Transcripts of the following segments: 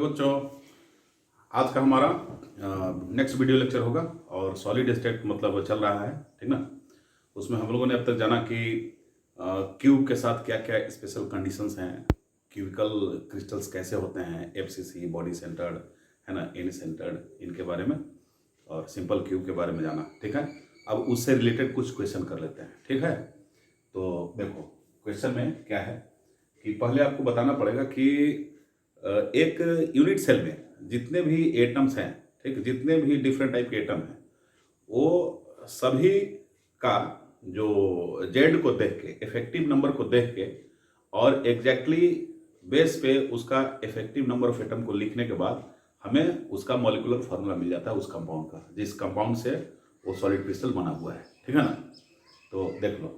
Hello बच्चों, आज का हमारा नेक्स्ट वीडियो लेक्चर होगा और सॉलिड स्टेट मतलब चल रहा है, ठीक ना। उसमें हम लोगों ने अब तक जाना कि क्यूब के साथ क्या क्या स्पेशल कंडीशंस हैं, क्यूबिकल क्रिस्टल्स कैसे होते हैं, एफसीसी, बॉडी सेंटर्ड, है ना, इन सेंटर्ड, इनके बारे में और सिंपल क्यूब के बारे में जाना, ठीक है। अब उससे रिलेटेड कुछ क्वेश्चन कर लेते हैं, ठीक है। तो देखो क्वेश्चन में क्या है कि पहले आपको बताना पड़ेगा कि एक यूनिट सेल में जितने भी एटम्स हैं, ठीक, जितने भी डिफरेंट टाइप के एटम हैं, वो सभी का जो जेड को देख के, इफेक्टिव नंबर को देख के और एग्जैक्टली बेस पे उसका इफेक्टिव नंबर ऑफ एटम को लिखने के बाद हमें उसका मॉलिक्यूलर फार्मूला मिल जाता है उस कंपाउंड का, जिस कंपाउंड से वो सॉलिड क्रिस्टल बना हुआ है, ठीक है ना। तो देख लो,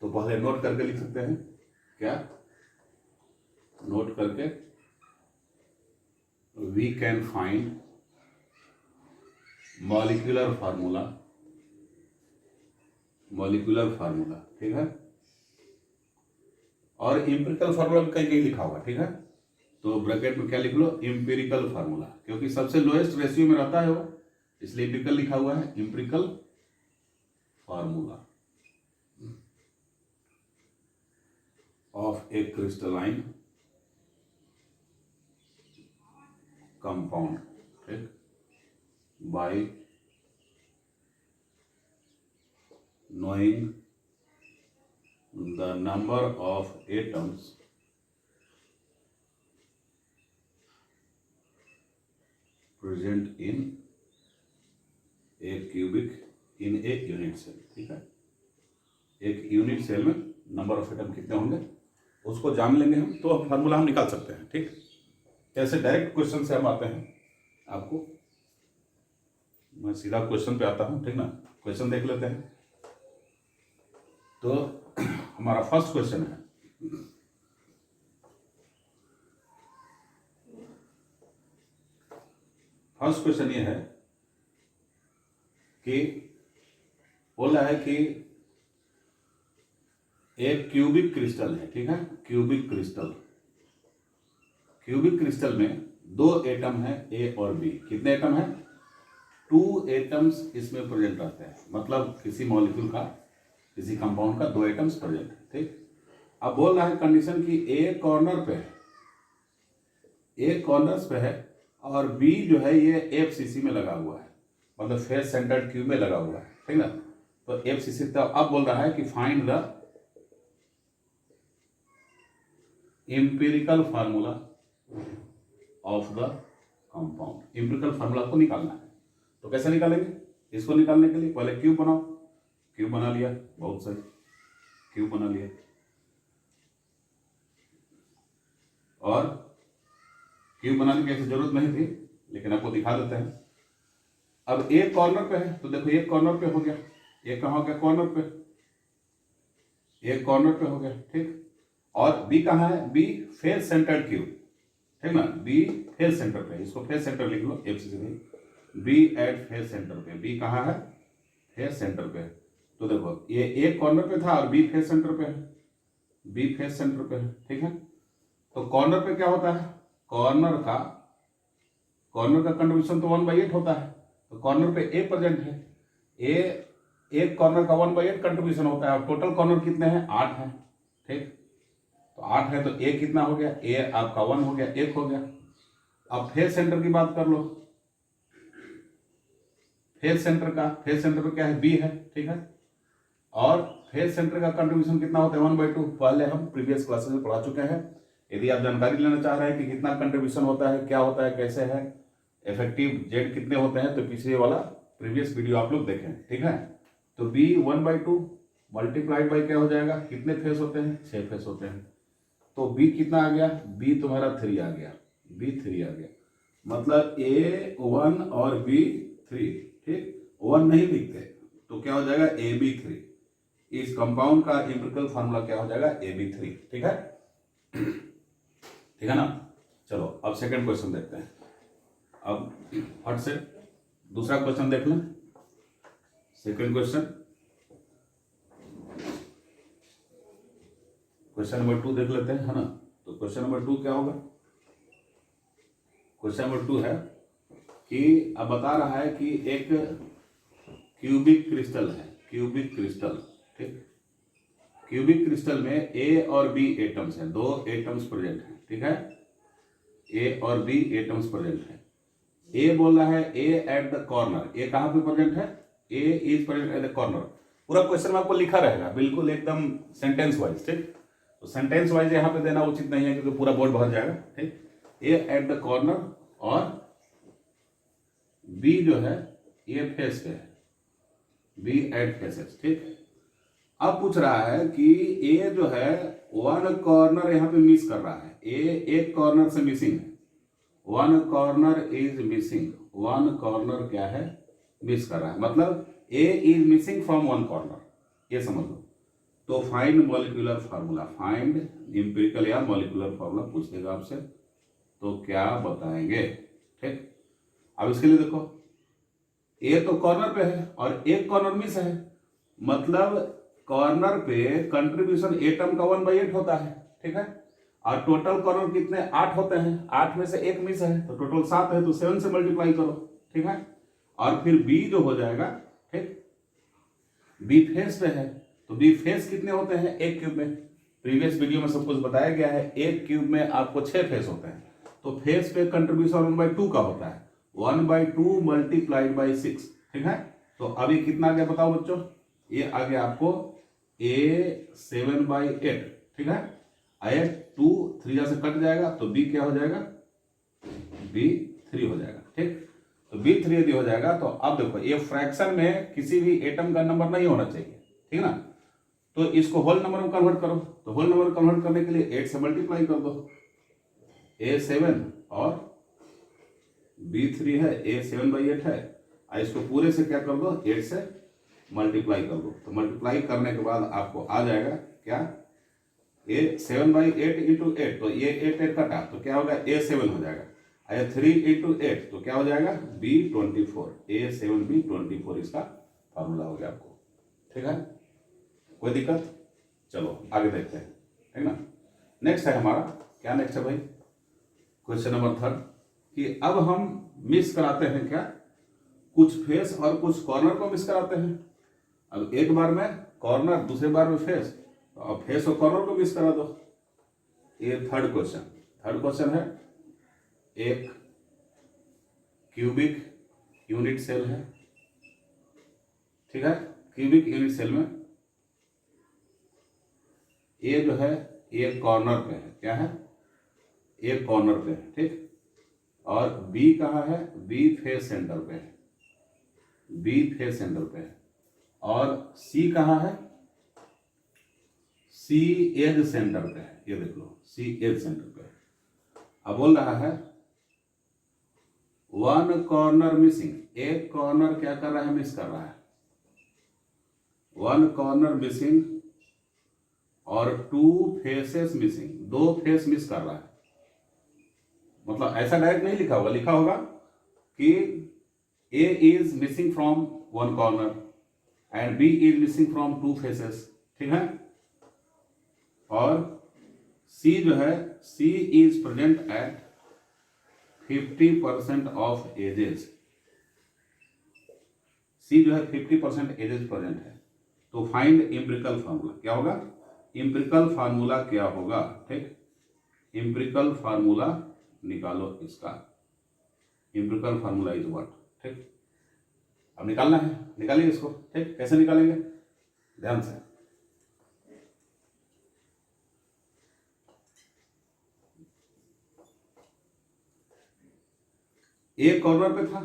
तो पहले नोट करके लिख सकते हैं, क्या नोट करके we can find molecular formula, ठीक है। और इंपेरिकल फार्मूला कहीं कहीं लिखा होगा, ठीक है। तो ब्रैकेट में क्या लिख लो, इंपेरिकल फार्मूला, क्योंकि सबसे लोएस्ट रेशियो में रहता है वो, इसलिए इंपेरिकल लिखा हुआ है, empirical formula of A crystalline compound, ठीक, by knowing the number of atoms present in a cubic in a unit cell, ठीक है। एक यूनिट सेल में नंबर ऑफ एटम कितने होंगे उसको जान लेंगे हम, तो फार्मूला हम निकाल सकते हैं, ठीक। कैसे डायरेक्ट क्वेश्चन से हम आते हैं, आपको मैं सीधा क्वेश्चन पे आता हूं, ठीक ना। क्वेश्चन देख लेते हैं। तो हमारा फर्स्ट क्वेश्चन है, फर्स्ट क्वेश्चन ये है कि बोला है कि एक क्यूबिक क्रिस्टल है, ठीक है। क्यूबिक क्रिस्टल में दो एटम है ए और बी। कितने एटम है? 2 एटम्स इसमें प्रेजेंट रहते हैं, मतलब किसी मॉलिक्यूल का, किसी कंपाउंड का 2 एटम्स प्रेजेंट है, ठीक। अब बोल रहा है कंडीशन कि ए कॉर्नर पे है, ए कॉर्नर्स पे है और बी जो है ये एफसीसी में लगा हुआ है, मतलब फेस सेंटर्ड क्यूब में लगा हुआ है, ठीक ना। तो एफसीसी, तो अब बोल रहा है कि find the empirical formula of the compound. Empirical formula को निकालना है। तो कैसे निकालेंगे? इसको निकालने के लिए पहले क्यूब बनाओ। क्यूब बना लिया, बहुत सही, क्यूब बना लिया। और क्यूब बनाने की ऐसी जरूरत नहीं थी, लेकिन आपको दिखा देते हैं। अब एक कॉर्नर पे है, तो देखो एक कॉर्नर पे हो गया, एक कहाँ हो गया? कॉर्नर पे, एक कॉर्नर पे हो गया, ठीक। और बी कहाँ है? बी फेस सेंटर्ड क्यूब, ठीक ना। बी फेस सेंटर पे, इसको फेस सेंटर लिख लो, एफ से बी एट फेस सेंटर पे। बी कहाँ है? फेस सेंटर पे। तो देखो ये एक कॉर्नर पे था और बी फेस सेंटर पे है, बी फेस सेंटर पे है, ठीक है। तो कॉर्नर पे क्या होता है? कॉर्नर का कंट्रीब्यूशन तो 1/8 होता है। तो कॉर्नर पे ए प्रेजेंट है, ए एक कॉर्नर का 1/8 कंट्रीब्यूशन होता है। और टोटल कॉर्नर कितने हैं? 8 है, ठीक। तो 8 है, तो ए कितना हो गया? ए आपका 1 हो गया, 1 हो गया। अब फेस सेंटर की बात कर लो। फेस सेंटर पे क्या है? बी है, ठीक है। और फेस सेंटर का कंट्रीब्यूशन कितना होता है? 1/2। पहले हम प्रीवियस क्लासेस में पढ़ा चुके हैं। यदि आप जानकारी लेना चाह रहे हैं कि कितना कंट्रीब्यूशन होता है, क्या होता है, कैसे है, इफेक्टिव जेड कितने होते हैं, तो पिछले वाला प्रीवियस वीडियो आप लोग देखें, ठीक है। तो बी 1/2 मल्टीप्लाइड बाई क्या हो जाएगा? कितने फेस होते हैं? 6 फेस होते हैं। तो बी कितना आ गया? बी तुम्हारा 3 आ गया, बी 3 आ गया। मतलब ए 1 और बी 3, ठीक। 1 नहीं लिखते तो क्या हो जाएगा? A B 3। इस कंपाउंड का एम्पिरिकल फार्मूला क्या हो जाएगा? ए बी 3, ठीक है, ठीक है ना। चलो अब सेकंड क्वेश्चन देखते हैं। अब फट से दूसरा क्वेश्चन देख लें। सेकंड क्वेश्चन नंबर 2 देख लेते हैं, है ना। तो क्वेश्चन नंबर 2 क्या होगा? क्वेश्चन नंबर 2 है कि अब बता रहा है कि एक क्यूबिक क्रिस्टल है, क्यूबिक क्रिस्टल, ठीक। क्यूबिक क्रिस्टल में ए और बी एटम्स हैं, 2 एटम्स प्रेजेंट हैं, ठीक है। ए और बी एटम्स प्रेजेंट है। ए बोल रहा है A at the corner, A कहाँ पे प्रेजेंट है, A is present at the corner. पूरा क्वेश्चन में आपको लिखा रहेगा बिल्कुल एकदम सेंटेंस वाइज, ठीक। तो सेंटेंस वाइज यहाँ पे देना उचित नहीं है क्योंकि पूरा बोर्ड भर जाएगा, ठीक। ए एट द कॉर्नर और बी जो है ये फेस पे है, बी एट फेसेस, ठीक। अब पूछ रहा है कि ए जो है 1 कॉर्नर यहाँ पे मिस कर रहा है, ए एक कॉर्नर से मिसिंग है, 1 कॉर्नर इज मिसिंग, 1 कॉर्नर क्या है, मिस कर रहा है, मतलब ए इज मिसिंग फ्रॉम 1 कॉर्नर, ये समझ लो। तो find molecular formula, find empirical या मॉलिक्यूलर फार्मूला पूछ देगा आपसे, तो क्या बताएंगे, ठीक। अब इसके लिए देखो ए तो कॉर्नर पे है और एक कॉर्नर मिस है, मतलब कॉर्नर पे कंट्रीब्यूशन एटम का 1/8 होता है, ठीक है। और टोटल कॉर्नर कितने, 8 होते हैं, 8 में से एक मिस है तो टोटल 7 है, तो 7 से मल्टीप्लाई करो, ठीक है। और फिर बी जो हो जाएगा, ठीक, बी फेस पे है तो बी फेस कितने होते हैं, एक क्यूब में, प्रीवियस वीडियो में सब कुछ बताया गया है, एक क्यूब में आपको 6 फेस होते हैं, तो फेस पे कंट्रीब्यूशन 1/2 का होता है, 1/2 मल्टीप्लाइड बाई 6, ठीक है। तो अभी कितना आ गया बताओ बच्चों, ये आ गया आपको A 7/8, ठीक है। आए 2 3 से कट जाएगा तो B क्या हो जाएगा, B 3 हो जाएगा, ठीक। तो B 3 यदि हो जाएगा तो अब देखो ये फ्रैक्शन में किसी भी एटम का नंबर नहीं होना चाहिए, ठीक ना। तो इसको होल नंबर में कन्वर्ट करो, तो होल नंबर कन्वर्ट करने के लिए 8 से मल्टीप्लाई कर दो, A 7 और B 3 है, A 7/8 है, इसको पूरे से क्या कर दो, 8 से मल्टीप्लाई कर दो, तो मल्टीप्लाई करने के बाद आपको आ जाएगा क्या, A 7/8 इंटू 8, तो ये 8 कटा तो क्या होगा, A 7 हो जाएगा, 3 इंटू 8 तो क्या हो जाएगा, B 24, A 7B 24 इसका फार्मूला हो गया आपको, ठीक है। कोई दिक्कत, चलो आगे देखते हैं, ठीक ना। नेक्स्ट है हमारा, क्या नेक्स्ट है भाई, क्वेश्चन नंबर 3 कि अब हम मिस कराते हैं क्या, कुछ फेस और कुछ कॉर्नर को मिस कराते हैं। अब एक बार में कॉर्नर, दूसरे बार में फेस, तो अब फेस और कॉर्नर को मिस करा दो। ये थर्ड क्वेश्चन है, एक क्यूबिक यूनिट सेल है, ठीक है। क्यूबिक यूनिट सेल में ए जो है ये कॉर्नर पे है, क्या है, ए कॉर्नर पे है, ठीक। और बी कहाँ है, बी फेस सेंटर पे है, बी फेस सेंटर पे है, और सी कहाँ है, सी एज सेंटर पे है, ये देख लो सी एज सेंटर पे है। अब बोल रहा है 1 कॉर्नर मिसिंग, एक कॉर्नर क्या कर रहा है, मिस कर रहा है, 1 कॉर्नर मिसिंग और 2 फेसेस मिसिंग, 2 फेस मिस कर रहा है। मतलब ऐसा डायरेक्ट नहीं लिखा होगा, लिखा होगा कि A is missing from 1 corner and B is missing from 2 faces, ठीक है। और C जो है, C is present at 50% of edges, C जो है 50% edges present है। तो फाइंड एम्पिरिकल फार्मूला, क्या होगा, एम्पिरिकल फार्मूला क्या होगा, ठीक। एम्पिरिकल फार्मूला निकालो इसका, एम्पिरिकल फार्मूला इज व्हाट, ठीक। अब निकालना है, निकालिए इसको, ठीक। कैसे निकालेंगे, ध्यान से, एक कॉर्नर पे था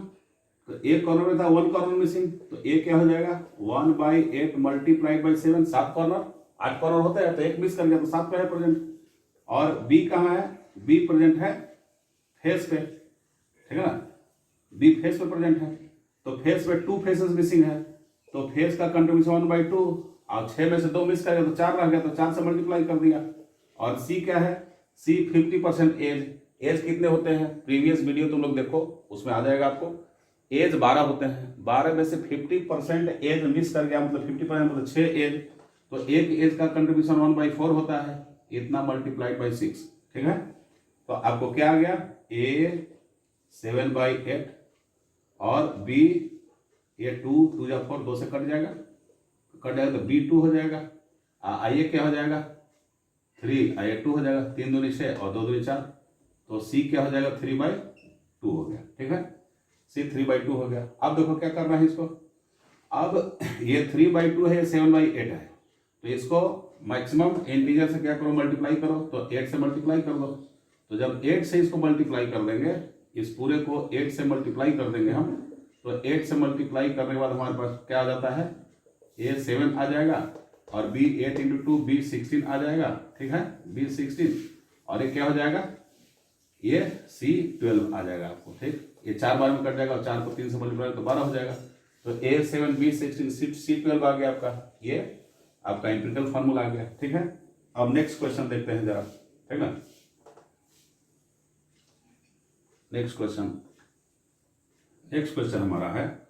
तो एक कॉर्नर पे था, 1 कॉर्नर मिसिंग, तो ए क्या हो जाएगा, 1/8 मल्टीप्लाइड बाई 7, 7 कॉर्नर, 8 कॉर्नर होते हैं तो एक मिस कर गया तो 7 पे है प्रेजेंट। और बी कहाँ है, बी प्रेजेंट है फेस पे, ठीक है ना, बी फेस पे प्रेजेंट है, तो फेस पे 2 फेसेस मिसिंग है, तो फेस का कंट्रीब्यूशन 1/2, और 6 में से 2 मिस कर गया तो 4 रह गया, तो 4 से मल्टीप्लाई कर दिया। और सी क्या है, सी 50% एज कितने होते हैं, प्रीवियस वीडियो तुम लोग देखो उसमें आ जाएगा आपको, एज 12 होते हैं, 12 में से 50% एज मिस कर गया, मतलब 50% मतलब 6 एज, तो एक एज का कंट्रीब्यूशन 1/4 होता है, इतना मल्टीप्लाइड बाई 6, ठीक है। तो आपको क्या आ गया, ए 7/8 और बी ये 2 या 4 2 से कट जाएगा तो B2 हो जाएगा। आइए क्या हो जाएगा 3 आइए 2 हो जाएगा, 3 दूनी 6 और 2 दूनी 4, तो C क्या हो जाएगा 3/2 हो गया। ठीक है, C 3/2 हो गया। अब देखो क्या करना है इसको, अब ये 3/2 है, 7/8 है, तो इसको मैक्सिमम इंटीजर से क्या करो मल्टीप्लाई करो, तो 8 से मल्टीप्लाई कर दो। तो जब 8 से इसको मल्टीप्लाई कर देंगे, इस पूरे को 8 से मल्टीप्लाई कर देंगे हम, तो 8 से मल्टीप्लाई करने के बाद हमारे पास क्या आ जाता है, A 7 आ जाएगा और B 8 × 2 B 16 आ जाएगा। ठीक है, B 16 और ये क्या हो जाएगा, ये C 12 आ जाएगा आपको। ठीक, ये 4 बार में कट जाएगा और 4 को 3 से मल्टीप्लाई तो 12 हो जाएगा। तो A 7 B 16 C 12 आ गया आपका, ये आपका एम्पिरिकल फॉर्मूला आ गया। ठीक है, अब नेक्स्ट क्वेश्चन देखते हैं जरा। ठीक ना, नेक्स्ट क्वेश्चन हमारा है,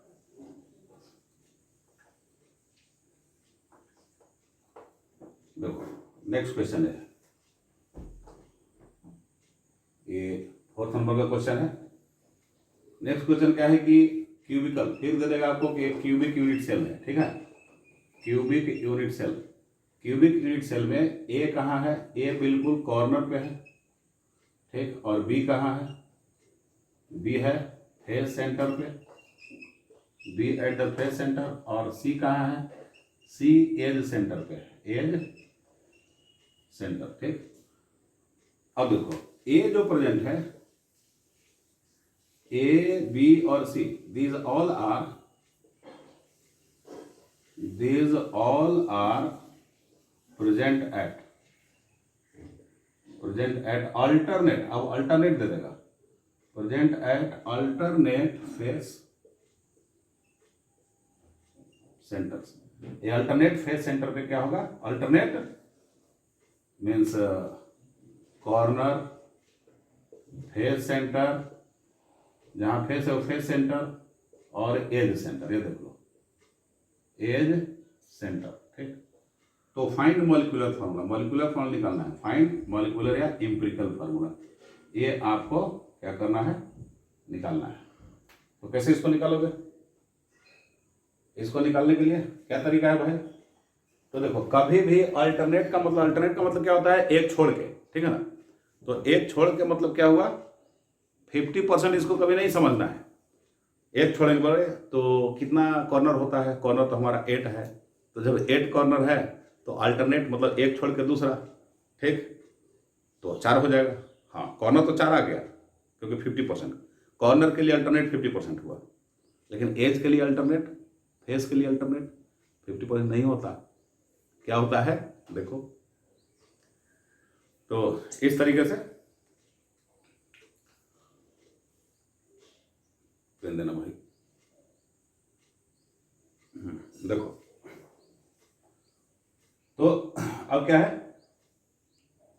देखो नेक्स्ट क्वेश्चन है, ये 4th नंबर का क्वेश्चन है। नेक्स्ट क्वेश्चन क्या है कि क्यूबिकल, फिर दे देगा आपको कि क्यूबिक यूनिट सेल है। ठीक है, cubic unit cell, cubic unit cell में ए कहाँ है, ए बिल्कुल कॉर्नर पे है। ठीक, और बी कहाँ है, बी है फेस सेंटर पे, B at the face centre, और सी कहाँ है, सी एज सेंटर पे, एज सेंटर। ठीक, अब देखो ए जो प्रेजेंट है, ए बी और सी, these all are present at alternate, अब alternate दे देगा, present at alternate face centers। ये alternate face center पे क्या होगा, alternate means corner, face centre, जहां फेस है वो फेस सेंटर, और एज सेंटर, ये देख लो एज सेंटर। ठीक, तो find molecular formula, molecular formula निकालना है, फाइंड मॉलिक्यूलर या एम्पिरिकल फार्मूला, ये आपको क्या करना है, निकालना है। तो कैसे इसको निकालोगे, इसको निकालने के लिए क्या तरीका है भाई, तो देखो कभी भी अल्टरनेट का मतलब क्या होता है, एक छोड़ के। ठीक है ना, तो एक छोड़ के मतलब क्या हुआ, 50% इसको कभी नहीं समझना है। एक छोड़ेंगे बड़े तो कितना कॉर्नर होता है, कॉर्नर तो हमारा 8 है, तो जब 8 कॉर्नर है तो अल्टरनेट मतलब एक छोड़ के दूसरा। ठीक, तो 4 हो जाएगा। हाँ, कॉर्नर तो 4 आ गया क्योंकि 50%, कॉर्नर के लिए अल्टरनेट 50% हुआ, लेकिन एज के लिए अल्टरनेट, फेस के लिए अल्टरनेट 50% नहीं होता। क्या होता है देखो, तो इस तरीके से पेन देना भाई। देखो तो अब क्या है,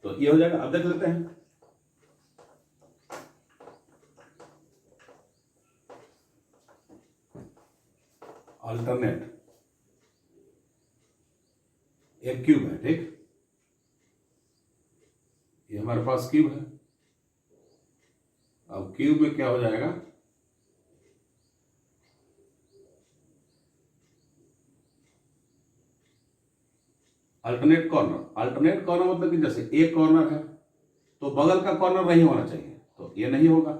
तो ये हो जाएगा। अब देख लेते हैं, अल्टरनेट एक क्यूब है। ठीक, ये हमारे पास क्यूब है। अब क्यूब में क्या हो जाएगा, अल्टरनेट कॉर्नर मतलब कि जैसे एक कॉर्नर है तो बगल का कॉर्नर नहीं होना चाहिए, तो ये नहीं होगा।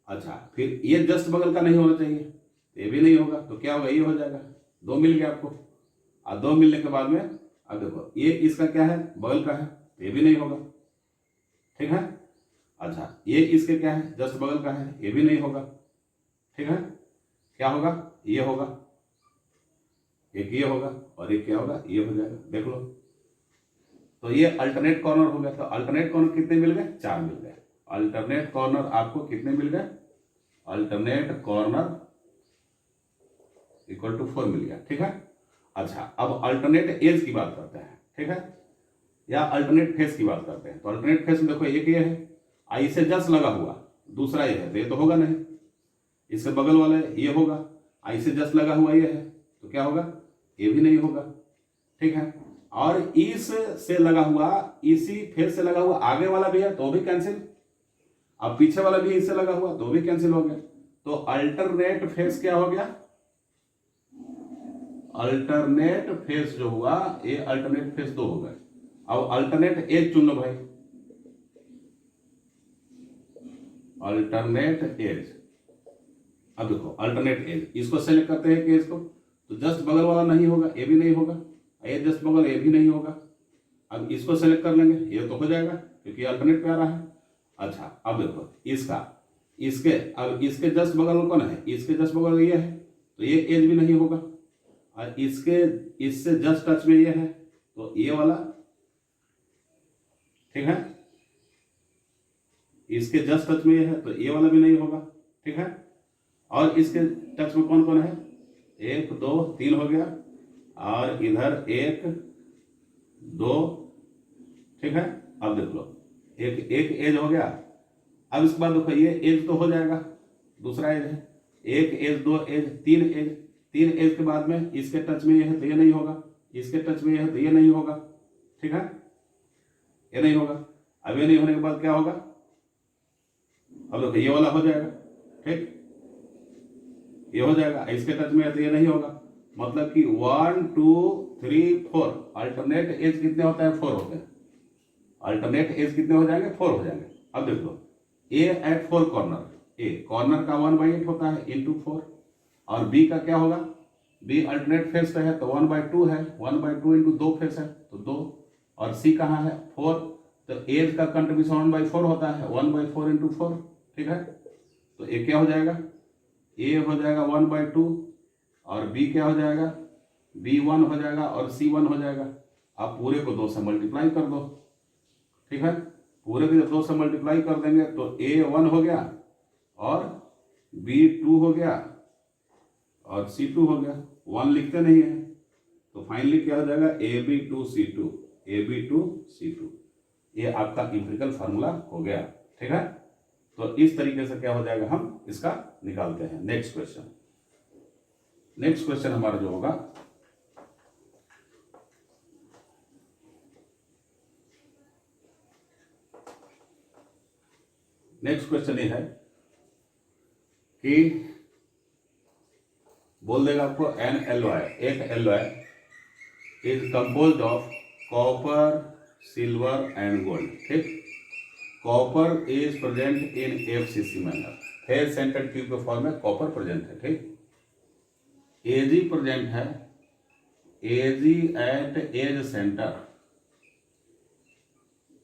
अच्छा, फिर ये जस्ट बगल का नहीं होना चाहिए, तो ये भी नहीं होगा, तो क्या होगा, ये हो जाएगा। 2 मिल गया आपको, और 2 मिलने के बाद में अब देखो ये इसका क्या है, बगल का है, तो ये भी नहीं होगा। ठीक है, अच्छा ये इसके क्या है, जस्ट बगल का है, ये भी नहीं होगा। ठीक है, क्या होगा, ये होगा, एक ये होगा और एक क्या होगा, ये हो जाएगा। देख लो, तो ये अल्टरनेट कॉर्नर हो गया। तो अल्टरनेट कॉर्नर कितने मिल गए, 4 मिल गए। अल्टरनेट कॉर्नर आपको कितने मिल गए, अल्टरनेट कॉर्नर इक्वल टू 4 मिल गया। ठीक है, अच्छा अब अल्टरनेट एज की बात करते हैं। ठीक है, या अल्टरनेट फेस की बात करते हैं। तो अल्टरनेट फेस में देखो एक ये है, आई से जस्ट लगा हुआ, दूसरा ये है, तो ये तो होगा नहीं। इसके बगल वाला ये होगा, आई से जस्ट लगा हुआ ये है, तो क्या होगा, ये भी नहीं होगा। ठीक है, और इस से लगा हुआ, इसी फेस से लगा हुआ आगे वाला भी है, तो भी कैंसिल। अब पीछे वाला भी इससे लगा हुआ तो भी कैंसिल हो गया। तो अल्टरनेट फेस क्या हो गया, अल्टरनेट फेस जो हुआ ये अल्टरनेट फेस 2 हो गए। अब अल्टरनेट एज चुन लो भाई, अल्टरनेट एज। अब देखो अल्टरनेट एज, इसको सेलेक्ट करते हैं कि एज को, तो जस्ट बगल वाला नहीं होगा, ये भी नहीं होगा, ये जस्ट बगल ये भी नहीं होगा। अब इसको सेलेक्ट कर लेंगे, ये तो हो जाएगा क्योंकि अल्टरनेट पे आ रहा है। अच्छा अब देखो इसका, इसके, अब इसके जस्ट बगल कौन है, इसके जस्ट बगल ये है तो ये एज भी नहीं होगा, और इसके इससे जस्ट टच में ये है तो ये वाला, ठीक है, इसके जस्ट टच में ये है तो ये वाला भी नहीं होगा, ठीक है। और इसके टच में कौन कौन है, 1 2 3 हो गया, और इधर 1 2, ठीक है। अब देख लो एक एज हो गया। अब इसके बाद देखो ये एज तो हो जाएगा, दूसरा एज है, 1 एज 2 एज 3 एज, 3 एज के बाद में इसके टच में ये है तो ये नहीं होगा, इसके टच में ये है तो ये नहीं होगा, ठीक है, ये नहीं होगा। अब ये नहीं होने के बाद क्या होगा, अब देखो ये वाला हो जाएगा, ठीक, ये हो जाएगा, इसके टच में है तो ये नहीं होगा। मतलब कि 1 2 3 4 अल्टरनेट एज कितने होता है, 4 होते हैं। अल्टरनेट एज कितने हो जाएंगे, 4 हो जाएंगे। अब देख लो ए एट 4 कॉर्नर, ए कॉर्नर का 1/8 होता है इंटू 4, और बी का क्या होगा, बी अल्टरनेट फेस पे है तो 1/2 है, 1/2 इंटू 2 फेस है तो 2, और सी कहाँ है 4, तो एज का कंट्रीब्यूशन 1/4 होता है, 1/4 इंटू 4, ठीक है। तो ए क्या हो जाएगा, ए हो जाएगा 1/2, और बी क्या हो जाएगा, बी 1 हो जाएगा, और सी 1 हो जाएगा। आप पूरे को 2 से मल्टीप्लाई कर दो, ठीक है, पूरे को जब 2 से मल्टीप्लाई कर देंगे तो ए 1 हो गया, और बी 2 हो गया, और सी 2 हो गया। 1 लिखते नहीं है तो फाइनली क्या हो जाएगा, AB2C2, AB2C2। ये आपका इंपिरिकल फार्मूला हो गया, ठीक है। तो इस तरीके से क्या हो जाएगा, हम इसका निकालते हैं। नेक्स्ट क्वेश्चन, नेक्स्ट क्वेश्चन हमारा जो होगा, नेक्स्ट क्वेश्चन ये है कि बोल देगा आपको एन एलॉय, एक alloy is composed of copper silver and gold, ठीक। Copper is present in FCC manner, face centred tube के फॉर्म में कॉपर प्रेजेंट है, ठीक। एजी प्रेजेंट है, AG at edge centre,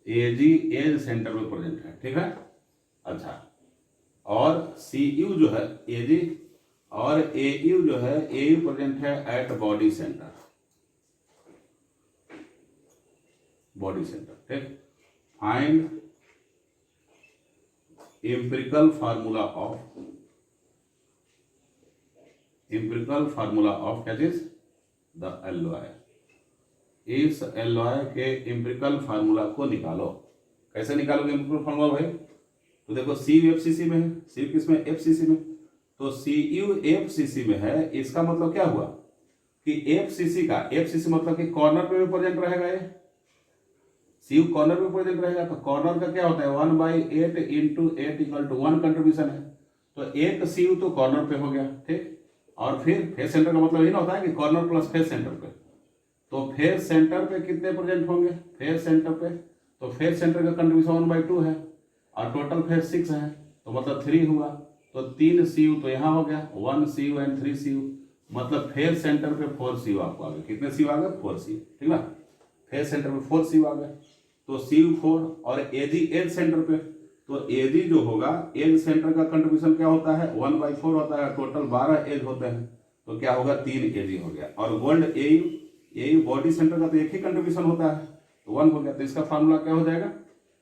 AG edge centre में present है, ठीक है। अच्छा, और CU जो है एजी, और AU जो है, AU प्रेजेंट है at body centre, body centre, ठीक। फाइंड empirical formula of क्या चीज, द एलॉय। इस एलॉय के एम्पिरिकल फार्मूला को निकालो। कैसे निकालोगे एम्पिरिकल फार्मूला भाई, तो देखो CU FCC में है, CU किसमें, FCC में, तो CU FCC में है, इसका मतलब क्या हुआ कि FCC का, FCC मतलब कि कॉर्नर पे भी प्रेजेंट रहेगा, ये CU कॉर्नर पे प्रेजेंट रहेगा, तो कॉर्नर का क्या होता है 1/8 इंटू 8 इक्वल टू 1 कंट्रीब्यूशन है, तो एक CU तो कॉर्नर पे हो गया, ठीक। और फिर फेस सेंटर का मतलब ये ना होता है कि कॉर्नर प्लस फेस सेंटर पे, तो फेस सेंटर पे कितने प्रेजेंट होंगे, फेस सेंटर पे, तो फेस सेंटर का कंट्रीब्यूशन 1/2 है, और टोटल फेस 6 है, तो मतलब 3 हुआ, तो 3 CU तो यहाँ हो गया, 1 CU एंड 3 CU, मतलब फेस सेंटर पे 4 CU आपको आ गए। कितने CU आ गए, 4 CU, ठीक ना। फेस सेंटर पे 4 CU आ गए, तो CU 4, और AG एज सेंटर पे, तो AG जो होगा, एज सेंटर का कंट्रीब्यूशन क्या होता है 1/4 होता है, टोटल 12 एज होते हैं, तो क्या होगा 3 AG हो गया। और गोल्ड AU बॉडी सेंटर का तो एक ही कंट्रीब्यूशन होता है, तो 1 हो गया। तो इसका फार्मूला क्या हो जाएगा,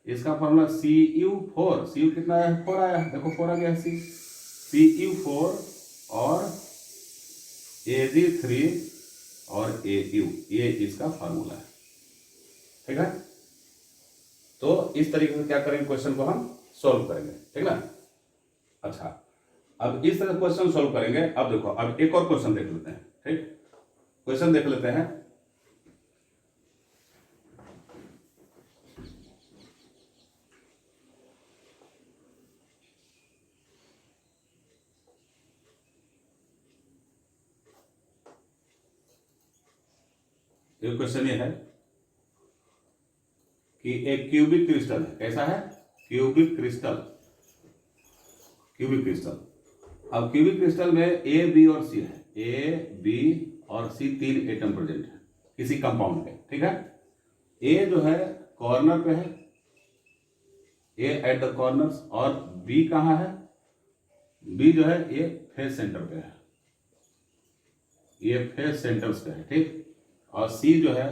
इसका फार्मूला CU4, CU कितना है 4 आया, देखो 4 आ गया, CU4 और AG3 और AU, ये इसका फार्मूला है, ठीक है। तो इस तरीके से क्या करेंगे, क्वेश्चन को हम सॉल्व करेंगे, ठीक ना। अच्छा, अब इस तरह क्वेश्चन सॉल्व करेंगे। अब देखो, अब एक और क्वेश्चन देख लेते हैं, ठीक। क्वेश्चन देख लेते हैं। एक क्वेश्चन ये है कि एक क्यूबिक क्रिस्टल है, कैसा है? Cubic crystal. क्यूबिक क्रिस्टल, अब क्यूबिक क्रिस्टल में ए, बी और सी है। ए, बी और सी 3 एटम प्रेजेंट है किसी कंपाउंड के, ठीक है। ए जो है कॉर्नर पे है, ए एट द कॉर्नर्स, और बी कहाँ है? बी जो है ये फेस सेंटर पे है, ये फेस सेंटर्स पे है, ठीक। और सी जो है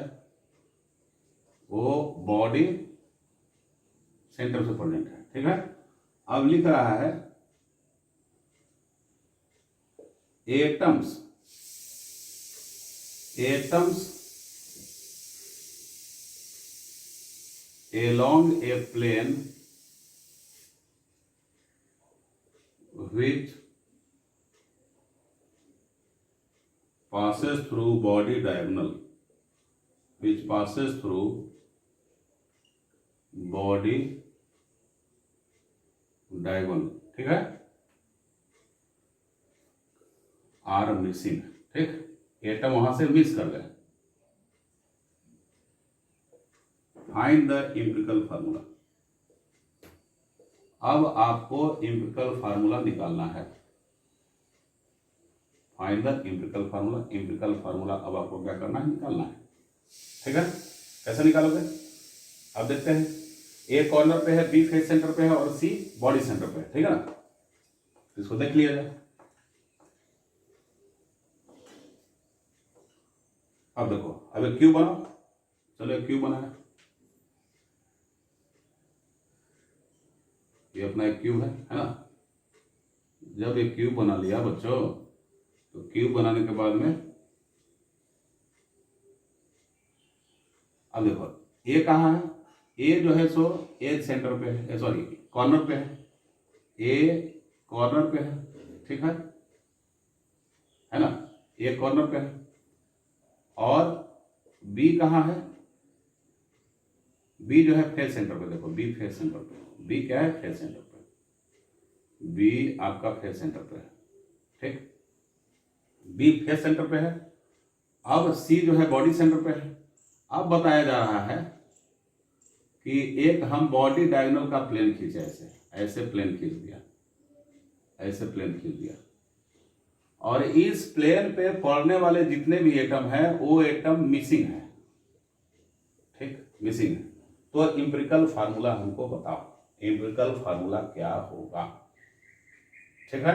वो बॉडी सेंटर से प्रेजेंट है, ठीक है। अब लिख रहा है atoms, atoms along a plane which passes through body diagonal, which passes through body diagonal, ठीक है। आर मिसिंग, ठीक, एटम वहां से मिस कर गए। Find the empirical formula. अब आपको एम्पिरिकल फार्मूला निकालना है। Find the empirical formula. Empirical formula अब आपको क्या करना है? निकालना है, ठीक है। कैसे निकालोगे? अब देखते हैं। ए कॉर्नर पे है, बी फेस सेंटर पे है और सी बॉडी सेंटर पे है, ठीक है ना। इसको देख लिया जाए। अब देखो, अब एक क्यूब बनाओ। चलो एक क्यूब बनाया, ये अपना एक क्यूब है ना। जब एक क्यूब बना लिया बच्चों, तो क्यूब बनाने के बाद में अब देखो ए कहाँ है? ए जो है सो एज सेंटर पे है, सॉरी कॉर्नर पे है। ए कॉर्नर पे है, ठीक है ना। ए कॉर्नर पे है और बी कहाँ है? बी जो है फेस सेंटर पे। देखो बी फेस सेंटर पे, बी क्या है? फेस सेंटर पे। बी आपका फेस सेंटर पे है, ठीक। बी फेस सेंटर पे है। अब सी जो है बॉडी सेंटर पे है। अब बताया जा रहा है कि एक हम बॉडी डायगोनल का प्लेन खींचे, ऐसे ऐसे प्लेन खींच दिया, ऐसे प्लेन खींच दिया, और इस प्लेन पे पड़ने वाले जितने भी एटम है वो एटम मिसिंग है, ठीक, मिसिंग है। तो एम्पिरिकल फार्मूला हमको बताओ, एम्पिरिकल फार्मूला क्या होगा, ठीक है।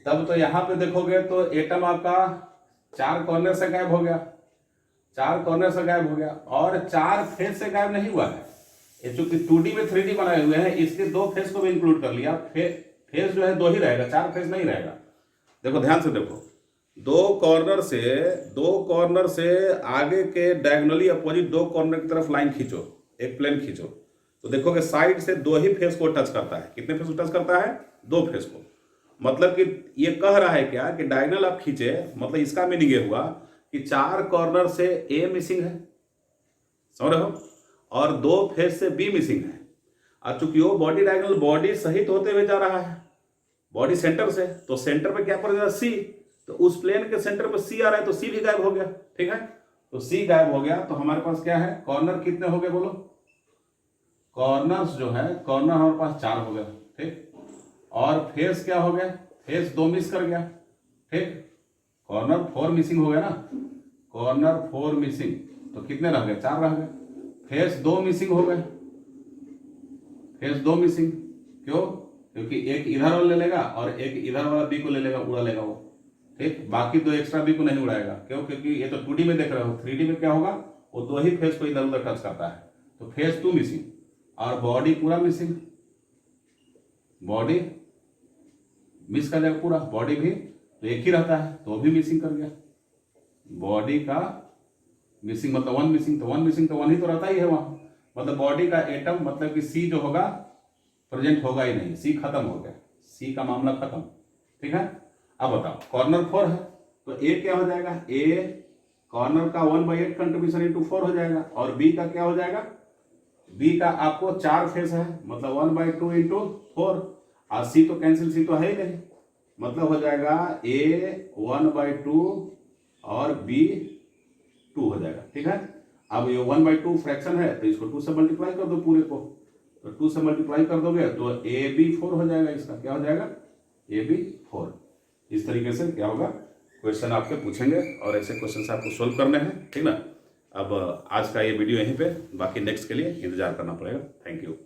तब तो यहां पे देखोगे तो एटम आपका 4 कॉर्नर से गायब हो गया, 4 कॉर्नर से गायब हो गया, और 4 फेस से गायब नहीं हुआ है। ये चूंकि 2D में 3D बनाए हुए हैं, इसके 2 फेस को भी इंक्लूड कर लिया। फेस जो है 2 ही रहेगा, 4 फेस नहीं रहेगा। देखो ध्यान से देखो, 2 कॉर्नर से आगे के डायगोनली अपोजिट 2 कॉर्नर की तरफ लाइन खींचो, एक प्लेन खींचो, तो देखोगे साइड से 2 ही फेस को टच करता है। कितने फेस को टच करता है? 2 फेस को। मतलब कि ये कह रहा है क्या कि डायगोनल आप खींचे, मतलब इसका मीनिंग ये हुआ कि 4 कॉर्नर से ए मिसिंग है, समझ रहे हो, और 2 फेस से बी मिसिंग है। और चूंकि वो बॉडी डायगोनल बॉडी सहित होते हुए जा रहा है बॉडी सेंटर से, तो सेंटर पे क्या पड़ जाएगा? सी। तो उस प्लेन के सेंटर पे सी आ रहा है, तो सी भी गायब हो गया, ठीक है। तो सी गायब हो गया, तो हमारे पास क्या है? कॉर्नर कितने हो गए बोलो? कॉर्नर्स जो है, कॉर्नर हमारे पास 4 हो गया, ठीक। और फेस क्या हो गया? फेस 2 मिस कर गया, ठीक। कॉर्नर 4 मिसिंग हो गया ना, कॉर्नर 4 मिसिंग, तो कितने रह गए? 4 रह गए। फेस 2 मिसिंग हो गए, फेस 2 मिसिंग। क्यों? क्योंकि एक इधर वाला ले लेगा और एक इधर वाला बी को ले लेगा, उड़ा लेगा वो, ठीक। बाकी 2 एक्स्ट्रा बी को नहीं उड़ाएगा। क्यों? क्योंकि ये तो 2D में देख रहे हो, 3D में क्या होगा? वो 2 ही फेस को इधर उधर टच करता है। तो फेस 2 मिसिंग और बॉडी पूरा मिसिंग, बॉडी मिस कर जाएगा पूरा, बॉडी भी तो एक ही रहता है तो भी मिसिंग कर गया। बॉडी का मिसिंग मतलब 1 मिसिंग, तो 1 मिसिंग तो 1 ही तो रहता ही है वहां। मतलब बॉडी का एटम, मतलब कि सी जो होगा प्रेजेंट होगा ही नहीं, सी खत्म हो गया, सी का मामला खत्म, ठीक है। अब बताओ, कॉर्नर 4 है तो ए क्या हो जाएगा? ए कॉर्नर का 1/8 कंट्रीब्यूशन इंटू 4 हो जाएगा, और बी का क्या हो जाएगा? बी का आपको 4 फेस है, मतलब 1/2 इंटू 4, और सी तो कैंसिल, सी तो है ही नहीं, मतलब हो जाएगा ए 1/2 और बी 2 हो जाएगा। ठीक है, अब ये 1/2 फ्रैक्शन है तो इसको 2 से मल्टीप्लाई कर दो पूरे को, तो 2 से मल्टीप्लाई कर दोगे तो AB 4 हो जाएगा। इसका क्या हो जाएगा, AB 4। इस तरीके से क्या होगा, क्वेश्चन आपके पूछेंगे और ऐसे क्वेश्चन आपको सोल्व करने हैं। ठीक ना। अब आज का ये वीडियो यहीं पे, बाकी नेक्स्ट के लिए इंतजार करना पड़ेगा। Thank you.